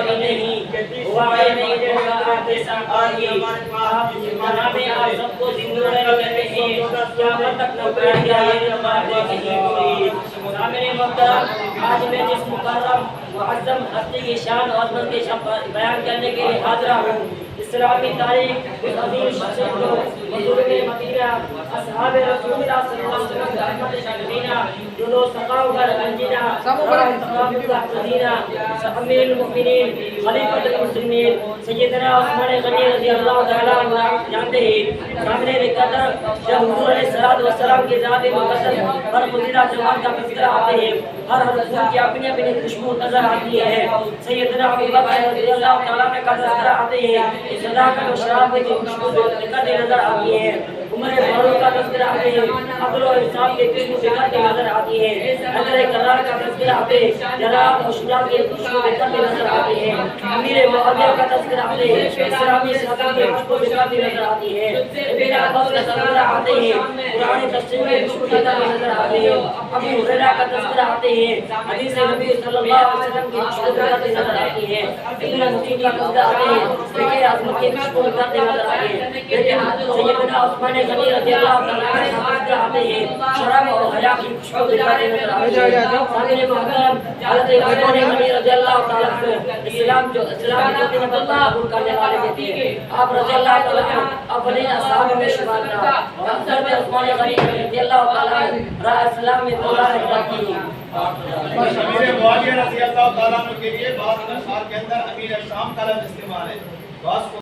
نہیں ہوا ہے نہیں جیسا آپ کے ساتھ آئیے آپ جناب آپ سب کو زندہ رہتے ہیں قیامت تک نوکری گیا یہ نماز نہیں ہوئی سامنے محترم آج میں جس مکرم معظم ہستی کی شان اور عظمت کی شان بیان کرنے کے لیے حاضر ہوں اسلامی تاریخ اس عظیم شخصیت کو بزرگ مدینہ اصحاب رسول اللہ صلی اللہ علیہ وسلم رحمت شاملینہ جلو سقاو کر انجینہ تقام المحتدینہ امیر المؤمنین خلیفۃ المسلمین سیدنا عثمان غنی رضی اللہ تعالیٰ عنہ جانتے ہیں سامنے قدر جب حضور علیہ السلام کی ذات مقدس پر فضیلہ جمال کا تذکرہ آتے ہیں ہر رسول کی اپنی اپنی خوشبو نظر آتی ہے سیدنا ابو بکر رضی اللہ تعالیٰ کا تذکرہ آتے ہیں صداقت و شرافت کی خوشبو نکلتی نظر آتی ہے عمر فاروق کا تذکرہ آتے ہیں عدل و انصاف کی خوشبو نکلتی نظر آتی ہے حیدر کرار کا تذکرہ آتے ہیں جلال و شجاعت کی خوشبو نکلتی نظر آتی ہے امیر معاویہ کا تذکرہ آتے ہیں اسلامی صداقت کی خوشبو نکلتی نظر آتی ہے ابن عباس کا تذکرہ آتے ہیں قرآن تفسیر کی خوشبو نکلتی نظر آتی ہے ابو ہریرہ کا تذکرہ آتے ہیں حدیث نبی صلی اللہ علیہ وسلم کی خوشبو نکلتی نظر آتی ہے ابن مسعود کا تذکرہ آتے ہیں فکر عظمت کی خوشبو نکلتی نظر آتی ہے لیکن سیدنا عثمان غنی رضی اللہ تعالیٰ عنہ کا تذکرہ آتے ہیں شرم اور حیا کی خوشبو نکلتی نظر آتی ہے سامنے محترم حضرت عثمان غنی رضی اللہ تعالیٰ عنہ اسلام جو دین اللہ قبول کرنے والے میں تھے آپ رضی اللہ تعالیٰ عنہ اپنے اصحاب میں شمار تھا حضرت عثمان غنی رضی اللہ تعالیٰ عنہ راہ اسلام میں دورہ ہجرت کی امیر معاویہ رضی اللہ تعالیٰ عنہ کے لیے بعض اشعار کے اندر امیر شام کا لفظ استعمال ہے